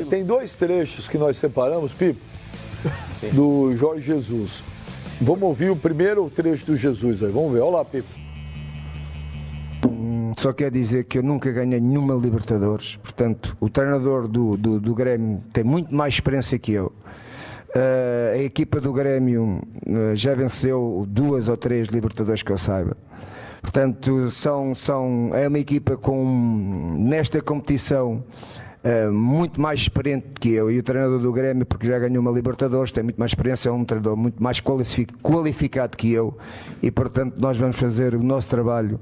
Tem dois trechos que nós separamos, Pipo, do Jorge Jesus. Vamos ouvir o primeiro trecho do Jesus aí. Vamos ver. Olha lá, Pipo. Só quer dizer que eu nunca ganhei nenhuma Libertadores. Portanto, o treinador do Grêmio tem muito mais experiência que eu. A equipa do Grêmio já venceu 2 ou 3 Libertadores que eu saiba. Portanto, é uma equipa nesta competição muito mais experiente que eu. E o treinador do Grêmio, porque já ganhou uma Libertadores, tem muito mais experiência, é um treinador muito mais qualificado que eu. E, portanto, nós vamos fazer o nosso trabalho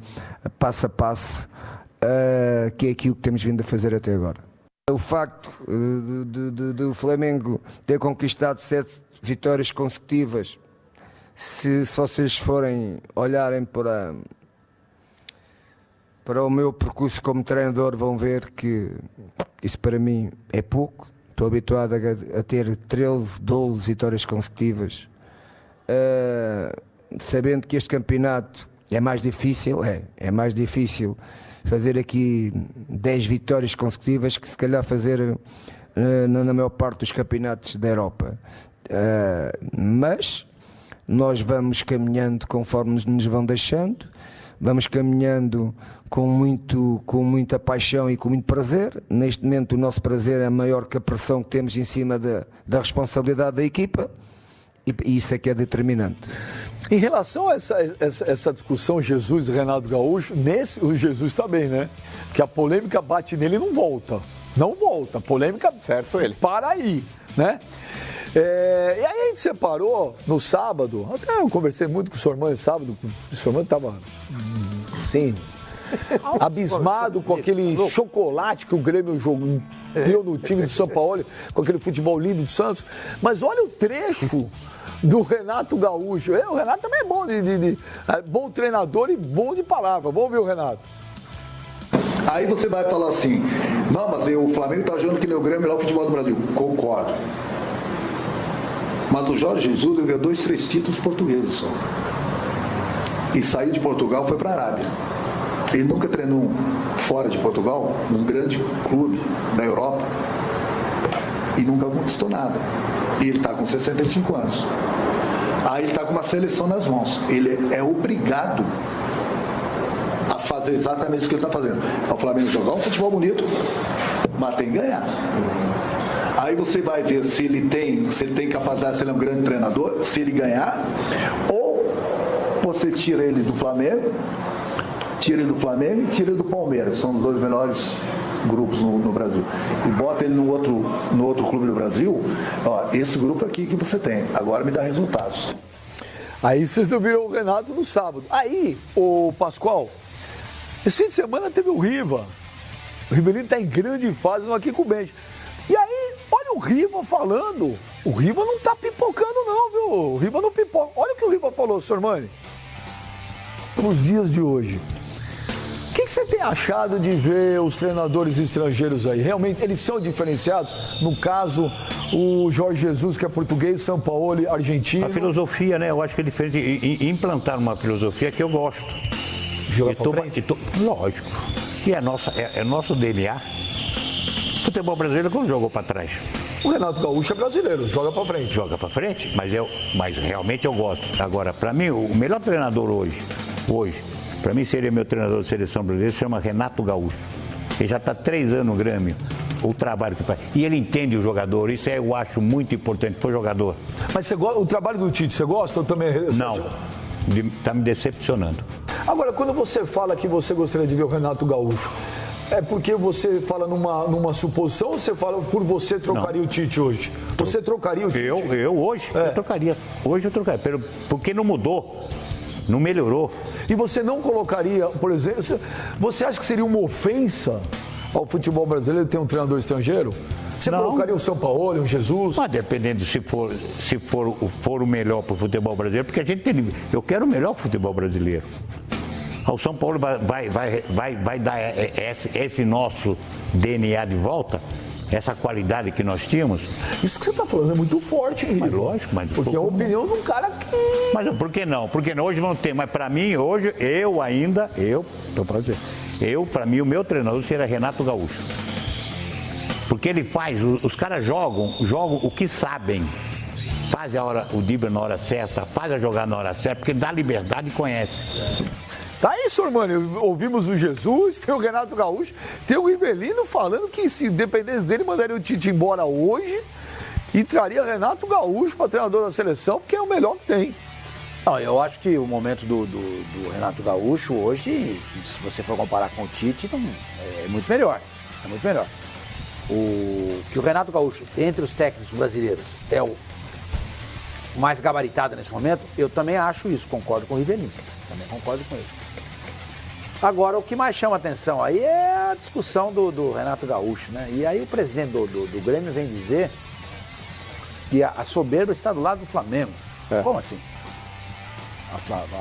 passo a passo, que é aquilo que temos vindo a fazer até agora. O facto do Flamengo ter conquistado 7 vitórias consecutivas, se vocês forem olharem para o meu percurso como treinador, vão ver que isso para mim é pouco. Estou habituado a ter 13, 12 vitórias consecutivas, sabendo que este campeonato é mais difícil, é mais difícil fazer aqui 10 vitórias consecutivas que se calhar fazer na maior parte dos campeonatos da Europa. Mas nós vamos caminhando conforme nos vão deixando, vamos caminhando com muita paixão e com muito prazer. Neste momento o nosso prazer é maior que a pressão que temos em cima da responsabilidade da equipa, e isso é que é determinante. Em relação a essa discussão Jesus e Renato Gaúcho, o Jesus está bem, né? Que a polêmica bate nele e não volta. Não volta. A polêmica certo ele. Para aí, né? E aí a gente separou no sábado, até eu conversei muito com o Sormani sábado, o Sormani estava, assim, abismado com aquele chocolate que o Grêmio deu no time do São Paulo, com aquele futebol lindo do Santos. Mas olha o trecho do Renato Gaúcho. O Renato também é bom, bom treinador e bom de palavra. Vamos ouvir o Renato. Aí você vai falar assim, não, mas o Flamengo está jogando que nem o Grêmio lá no futebol do Brasil. Concordo. Mas o Jorge Jesus ganhou 2, 3 títulos portugueses só. E saiu de Portugal, foi para a Arábia. Ele nunca treinou fora de Portugal, num grande clube da Europa, e nunca conquistou nada. E ele está com 65 anos. Aí ele está com uma seleção nas mãos. Ele é obrigado a fazer exatamente isso que ele está fazendo. O Flamengo jogar um futebol bonito, mas tem que ganhar. Aí você vai ver se ele tem capacidade, se ele é um grande treinador, se ele ganhar, ou você tira ele do Flamengo e tira ele do Palmeiras, são os 2 melhores grupos no Brasil, e bota ele no outro clube do Brasil. Ó, esse grupo aqui que você tem, agora me dá resultados. Aí vocês ouviram o Renato no sábado. Aí, o Pascoal, esse fim de semana teve o Riva. O Ribeirinho está em grande fase no Aqui com o Benji. E aí, olha o Riva falando. O Riva não tá pipocando não, viu? O Riva não pipoca. Olha o que o Riva falou, Sormani. Nos dias de hoje. O que você tem achado de ver os treinadores estrangeiros aí? Realmente, eles são diferenciados? No caso, o Jorge Jesus, que é português, São Paulo, argentino. A filosofia, né? Eu acho que é diferente. Implantar uma filosofia que eu gosto. Jogar pra frente? Lógico. Que é nosso DNA. Futebol brasileiro quando jogou para trás. O Renato Gaúcho é brasileiro, joga para frente. Joga para frente, mas realmente eu gosto. Agora, para mim, o melhor treinador hoje, para mim seria meu treinador de seleção brasileira, se chama Renato Gaúcho. Ele já está 3 anos no Grêmio, o trabalho que faz. E ele entende o jogador, isso eu acho muito importante, foi jogador. Mas o trabalho do Tite, você gosta ou também? Não, está me decepcionando. Agora, quando você fala que você gostaria de ver o Renato Gaúcho, é porque você fala numa suposição ou você fala por você trocaria o Tite hoje? Você trocaria o Tite? Eu hoje, eu trocaria. Hoje eu trocaria, porque não mudou, não melhorou. E você não colocaria, por exemplo, você acha que seria uma ofensa ao futebol brasileiro ter um treinador estrangeiro? Você não colocaria o São Paulo, o Jesus? Mas dependendo se for o melhor para o futebol brasileiro, porque a gente eu quero o melhor para o futebol brasileiro. O São Paulo vai dar esse nosso DNA de volta, essa qualidade que nós tínhamos. Isso que você está falando é muito forte, Henrique. Mas lógico, mas... Porque é a opinião de um cara que... Mas por que não? Porque hoje não tem. Mas para mim, hoje, para mim, o meu treinador seria Renato Gaúcho. Porque ele faz, os caras jogam o que sabem. Faz o drible na hora certa, faz a jogada na hora certa, porque dá liberdade e conhece. Tá aí, senhor Mano, ouvimos o Jesus, tem o Renato Gaúcho, tem o Rivelino falando que se dependesse dele, mandaria o Tite embora hoje e traria Renato Gaúcho para treinador da seleção, porque é o melhor que tem. Não, eu acho que o momento do Renato Gaúcho hoje, se você for comparar com o Tite, é muito melhor. É muito melhor. Que o Renato Gaúcho, entre os técnicos brasileiros, é o mais gabaritado nesse momento, eu também acho isso, concordo com o Rivelino. Também concordo com ele. Agora, o que mais chama atenção aí é a discussão do Renato Gaúcho, né? E aí o presidente do Grêmio vem dizer que a soberba está do lado do Flamengo. Como assim?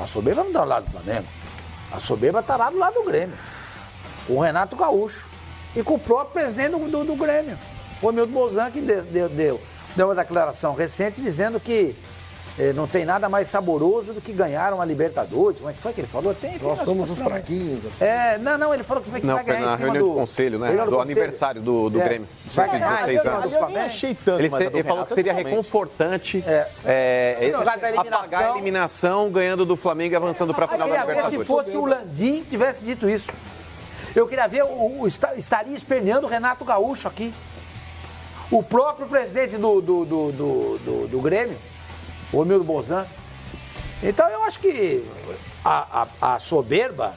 A soberba não está do lado do Flamengo. A soberba estará do lado do Grêmio. Com o Renato Gaúcho. E com o próprio presidente do Grêmio. O Hamilton Bozan, que deu uma declaração recente dizendo que não tem nada mais saboroso do que ganhar uma Libertadores. Como é que foi que ele falou? Nós somos os fraquinhos. Ele falou que vai ganhar na reunião do conselho, né? Do aniversário do Grêmio. Vai ganhar 16 anos. Eu nem achei tanto, Ele falou que seria reconfortante apagar a eliminação, ganhando do Flamengo e avançando para a final da Libertadores. Se fosse o Landim tivesse dito isso. Eu queria ver, estaria esperneando o Renato Gaúcho aqui. O próprio presidente do Grêmio, o Hamilton Bozan. Então eu acho que a soberba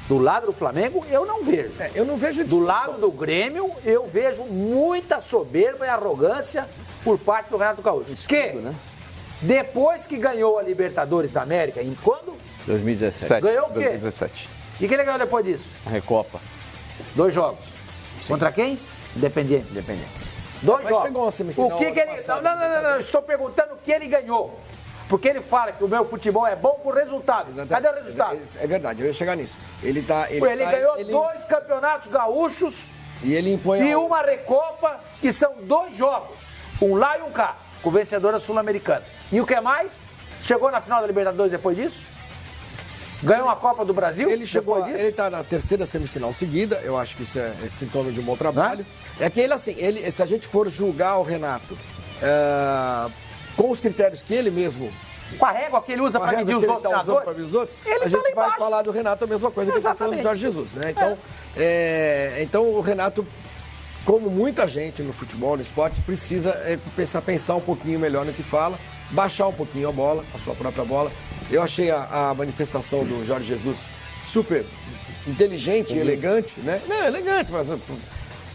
do lado do Flamengo eu não vejo. Eu não vejo do lado do Grêmio eu vejo muita soberba e arrogância por parte do Renato Gaúcho. Depois que ganhou a Libertadores da América, em quando? 2017. Ganhou o quê? 2017. E que ele ganhou depois disso? A Recopa. 2 jogos. Sim. Contra quem? Independiente. 2 jogos. Chegou uma semifinal. O que ele... Não. Estou perguntando o que ele ganhou. Porque ele fala que o meu futebol é bom por resultado. Cadê o resultado? É verdade, eu ia chegar nisso. Ele ganhou 2 campeonatos gaúchos e uma Recopa, que são 2 jogos. Um lá e um cá, com o vencedor da Sul-Americana. E o que mais? Chegou na final da Libertadores depois disso? Ganhou uma Copa do Brasil? Ele está na 3ª semifinal seguida, eu acho que isso é sintoma de um bom trabalho. É que se a gente for julgar o Renato com os critérios que ele mesmo... Com a régua que ele usa para medir os outros, a gente vai falar do Renato a mesma coisa que ele está falando do Jorge Jesus, né? Então o Renato, como muita gente no futebol, no esporte, precisa pensar um pouquinho melhor no que fala, baixar um pouquinho a sua própria bola. Eu achei a manifestação do Jorge Jesus super inteligente e elegante, né? Não, elegante, mas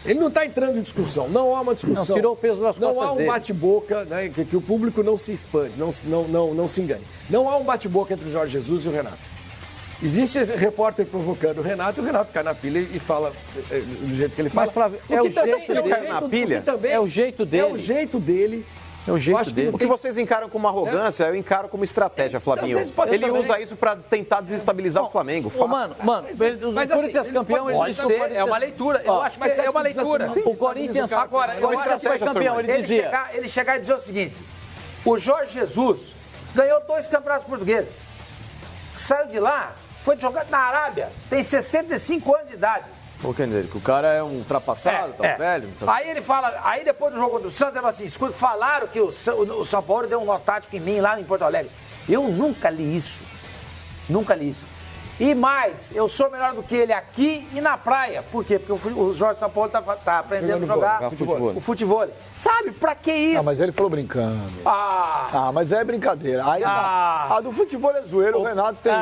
ele não está entrando em discussão. Não há uma discussão. Não, tirou o peso das costas dele. Não há um bate-boca, né? Que o público não se expande, não se engane. Não há um bate-boca entre o Jorge Jesus e o Renato. Existe esse repórter provocando o Renato cai na pilha e fala do jeito que ele fala. Mas, Flávio, é o jeito dele. Na pilha? É o jeito dele. É o jeito dele. É o jeito dele. O que vocês encaram como arrogância, eu encaro como estratégia, Flavinho. Ele usa isso para tentar desestabilizar o Flamengo. Mano, o Corinthians campeão, isso é uma leitura. Eu acho que é uma leitura. O Corinthians agora, eu acho que foi campeão, ele dizia. Ele chegar e dizer o seguinte: o Jorge Jesus ganhou 2 campeonatos portugueses. Saiu de lá, foi jogar na Arábia, tem 65 anos de idade. Pô, quer dizer, que o cara é um ultrapassado, velho. Aí ele fala, aí depois do jogo contra o Santos, ele fala assim, escuta, falaram que o São Paulo deu um nó tático em mim lá em Porto Alegre. Eu nunca li isso. E mais, eu sou melhor do que ele aqui e na praia. Por quê? Porque o Jorge São Paulo tá aprendendo a jogar o futebol. Sabe, pra que isso? Ah, mas ele falou brincando. Mas é brincadeira. Aí a do futebol é zoeira, o Renato tem...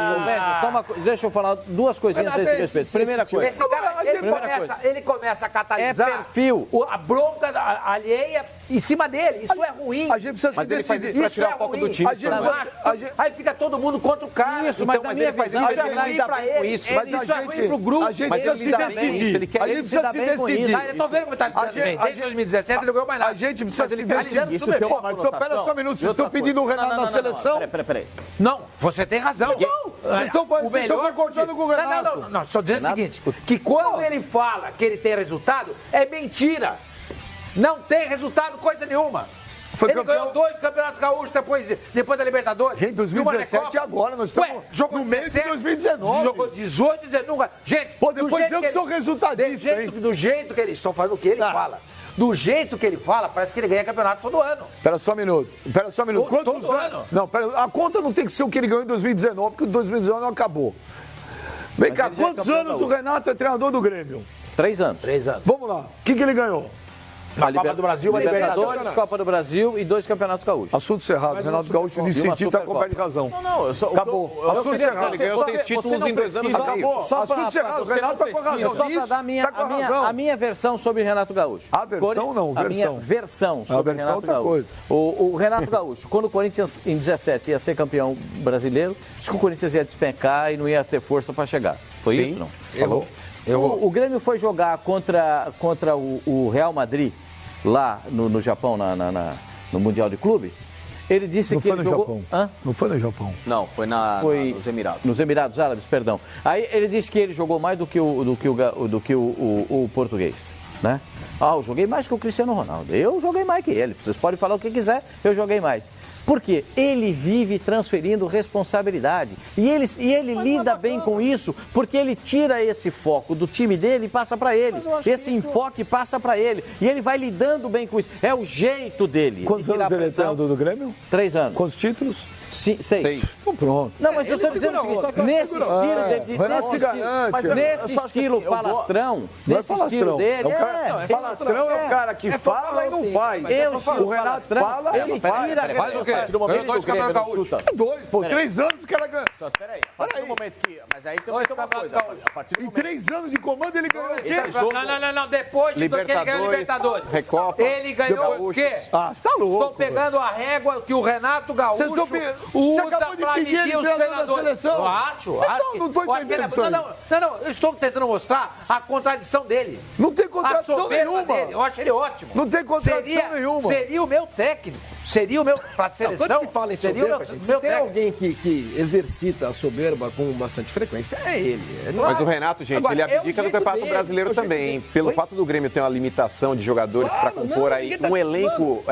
Só uma coisa, deixa eu falar 2 coisinhas a esse respeito. Primeira coisa. Esse cara, ele começa a catalisar a bronca alheia em cima dele. Isso é ruim. A gente precisa se decidir. Isso é ruim. Aí fica todo mundo contra o cara. Isso, mas na minha visão, pra ele. Isso é ruim pro grupo. A gente precisa se decidir. A gente precisa se decidir. Eu tô vendo como tá dizendo bem. Desde 2017 ele não ganhou mais nada. A gente precisa se decidir. Isso tem uma Mas pera só um minuto. Vocês estão pedindo o Renato na seleção? Peraí. Não, você tem razão. Vocês estão concordando com o Renato. Não, estou dizendo o seguinte, que quando ele fala que ele tem resultado, é mentira. Não tem resultado coisa nenhuma. Ele ganhou 2 campeonatos gaúchos depois da Libertadores. Gente, 2017 agora, nós estamos no meio de 2019. Jogou 18, 19. Gente, depois viu que são resultadistas, do jeito que eles estão fazendo o que ele fala. do jeito que ele fala, parece que ele ganha campeonato todo ano. Espera só um minuto. Quantos todo anos? ano. Não, a conta não tem que ser o que ele ganhou em 2019, porque o 2019 não acabou. Vem cá, quantos anos o Renato é treinador do Grêmio? 3 anos. 3 anos. Vamos lá. O que ele ganhou? A Copa do Brasil, uma Libertadores, Copa do Brasil e 2 campeonatos gaúchos. Assunto cerrado. Renato Gaúcho nesse sentido está completamente de razão. Não, acabou. Assunto cerrado. Ele ganhou 6 títulos em 2 anos. Acabou. Assunto cerrado. O Renato está com razão. Só para dar a minha versão sobre Renato Gaúcho. A versão não, A minha versão sobre versão Renato Gaúcho. coisa. O Renato Gaúcho, quando o Corinthians em 17 ia ser campeão brasileiro, disse que o Corinthians ia despencar e não ia ter força para chegar. Foi isso, não? Errou. O Grêmio foi jogar contra o Real Madrid, lá no Japão, no Mundial de Clubes. Ele disse não que ele jogou... Japão. Não foi no Japão. Não, foi nos Emirados. Nos Emirados Árabes, perdão. Aí ele disse que ele jogou mais do que o português, né? Eu joguei mais que o Cristiano Ronaldo. Eu joguei mais que ele. Vocês podem falar o que quiser, eu joguei mais. Por quê? Ele vive transferindo responsabilidade. E ele lida bem com isso, porque ele tira esse foco do time dele e passa para ele. Esse enfoque passa para ele. E ele vai lidando bem com isso. É o jeito dele. Quantos anos ele é treinador do Grêmio? 3 anos. Quantos títulos? 6. Então pronto. Não, mas eu estou dizendo o seguinte, nesse estilo falastrão, nesse estilo dele, falastrão é o cara que fala e não faz. O Renato fala e não faz. Faz o quê? Ganhou 2 campeonatos gaúchos. 2, pô. 3 anos o cara ganha. Peraí, a partir do momento que... Mas aí tem uma coisa. Em 3 anos de comando ele ganhou o quê? Não. Depois de que ele ganhou Libertadores. Recopa. Ele ganhou o quê? Você tá louco. Estou pegando a régua que o Renato Gaúcho usa para medir os treinadores. Não acho. Não estou entendendo isso aí. Não, eu estou tentando mostrar a contradição dele. Não tem contradição nenhuma. Dele. Eu acho ele ótimo. Não tem contradição nenhuma. Seria o meu técnico. Seria o meu... Para seleção, quando se fala em soberba, gente, se tem alguém que exercita a soberba com bastante frequência, é ele. Mas o Renato, gente, ele abdica do Campeonato Brasileiro também, hein? Pelo fato do Grêmio ter uma limitação de jogadores para compor aí um elenco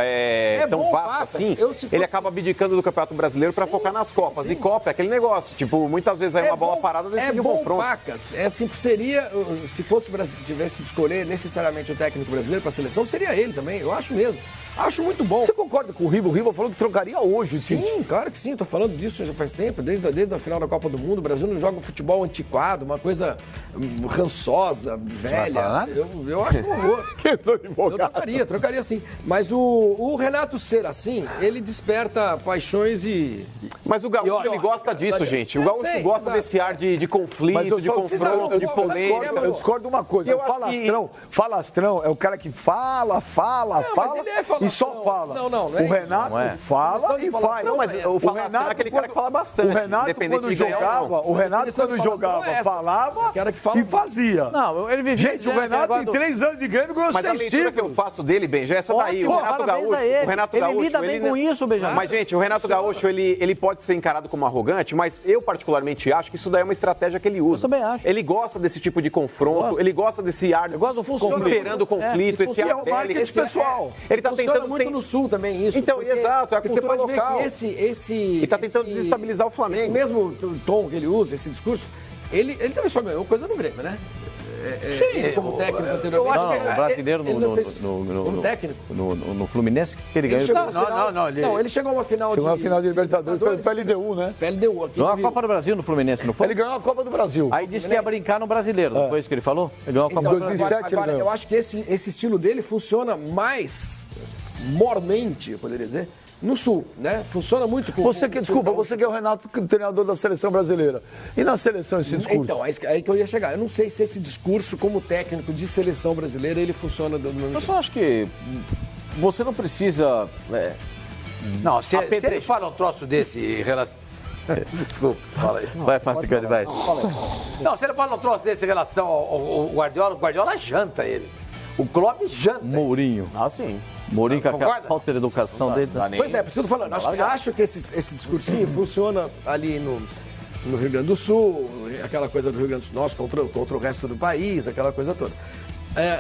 tão vasto assim, ele acaba abdicando do Campeonato Brasileiro para focar nas Copas. E Copa é aquele negócio, tipo, muitas vezes aí uma bola parada decide o confronto. Pacas. Assim, seria, se fosse tivesse de escolher necessariamente o técnico brasileiro para a seleção, seria ele também, eu acho mesmo. Acho muito bom. Você concorda com o Riva? O Riva falou que trocaria hoje. Sim, claro que sim. Estou falando disso já faz tempo. Desde a final da Copa do Mundo. O Brasil não joga futebol antiquado, uma coisa rançosa, velha. Eu acho um horror. Eu trocaria sim. Mas o Renato ser assim, ele desperta paixões e... Mas o Gaúcho, ele gosta disso, gente. O Gaúcho gosta desse ar de conflito, de confronto, de polêmica. Eu discordo de uma coisa. Falastrão é o cara que fala. E só fala. Não o Renato fala e faz. Não, mas o Renato é aquele cara que fala bastante. O Renato, quando jogava, falava e fazia. Não, ele vivia. Gente, o Renato em 3 anos de Grêmio ganhou 6 títulos. Mas a leitura que eu faço dele, Benja, é essa daí. O Renato Gaúcho. Ele lida bem com isso, Benja. Mas, gente, o Renato Gaúcho, ele pode ser encarado como arrogante, mas eu particularmente acho que isso daí é uma estratégia que ele usa. Eu também acho. Ele gosta desse tipo de confronto, ele gosta desse ar superando o conflito, esse ar bélico, pessoal. Ele tá tentando muito no Sul também isso. Então, exato, é a cultura você pode local. ver que ele tá tentando desestabilizar o Flamengo. Esse mesmo tom que ele usa, esse discurso, ele também só ganhou coisa no Grêmio, né? Sim, como técnico anteriormente. Eu acho que o brasileiro no Fluminense, que ele ganhou. Não, ele chegou a uma final de Libertadores para LDU, né? LDU aqui. Ganhou a Copa do Brasil no Fluminense, não foi? Ele ganhou a Copa do Brasil. Aí disse que ia brincar no Brasileiro, não foi isso que ele falou? Ele ganhou a Copa do Brasil. 2007 agora, eu acho que esse estilo dele funciona mais mormente, eu poderia dizer, no Sul, né? Funciona muito com... Você que é o Renato, treinador da seleção brasileira. E na seleção esse discurso? Então, aí que eu ia chegar. Eu não sei se esse discurso, como técnico de seleção brasileira, ele funciona do mesmo jeito. Eu só acho que você não precisa... Não, se ele fala um troço desse em relação... Desculpa, fala aí. Vai, Pasticani, vai. Não, se ele fala um troço desse em relação ao Guardiola, o Guardiola janta ele. O Klopp janta. Mourinho. Sim. Mourinho com a falta de educação dele. Pois é, por isso que eu tô falando. Acho que esse discursinho funciona ali no Rio Grande do Sul, aquela coisa do Rio Grande do Sul, contra o resto do país, aquela coisa toda.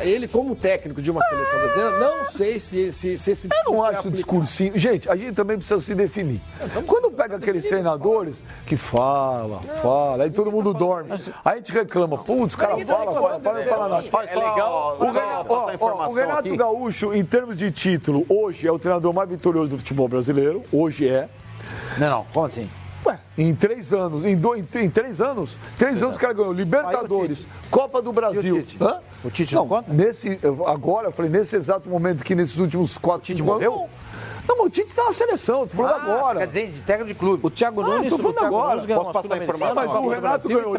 ele como técnico de uma seleção brasileira, não sei se esse discurso eu não acho discursinho. Gente, a gente também precisa se definir. Quando pega aqueles treinadores que fala, aí todo mundo dorme. Aí a gente reclama, putz, o cara fala nada. É legal. O Renato Gaúcho, em termos de título, hoje é o treinador mais vitorioso do futebol brasileiro. Hoje é. Não, como assim? Ué, em 3 anos, em 3 anos, 3 anos o cara ganhou Libertadores, Copa do Brasil. Hã? O Tite não conta? Agora, eu falei, nesse exato momento que nesses últimos 4, 5 anos... morreu? Não, mas o Tite tá na seleção, tô falando agora. Quer dizer, de técnico de clube. O Thiago Nunes... tô falando agora. Posso passar a informação? Mas o Renato ganhou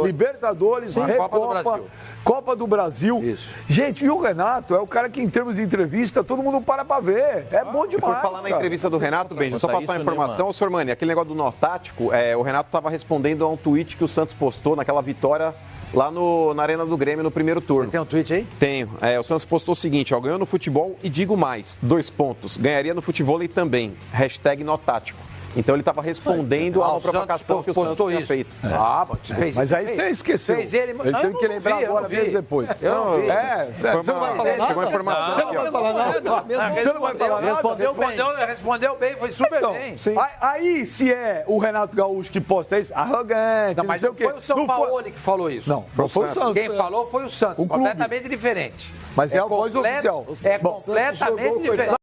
Libertadores, Recopa, Copa do Brasil. Isso. Gente, e o Renato é o cara que, em termos de entrevista, todo mundo para ver. É bom demais, Por falar na entrevista do Renato, Benja, só passar uma informação. Ô, Sormani, aquele negócio do nó tático, o Renato estava respondendo a um tweet que o Santos postou naquela vitória lá na Arena do Grêmio no primeiro turno. Tem um tweet aí? Tenho. O Santos postou o seguinte, ganhou no futebol e digo mais, 2 pontos. Ganharia no futebol e também. #notático. Então ele estava respondendo a uma provocação que o Santos tinha feito. Você fez mas aí você esqueceu. Fez ele teve que lembrar agora, meses depois. Eu não vi. Você não vai falar nada? Chegou a informação. Você não vai falar nada? Você não vai falar nada? Respondeu bem, foi super bem. Aí, se é o Renato Gaúcho que posta isso, arrogante, não, mas não sei o quê. Foi o São Paulo que falou isso. Não, foi o Santos. Quem falou foi o Santos. Completamente diferente. Mas é a voz oficial. É completamente diferente.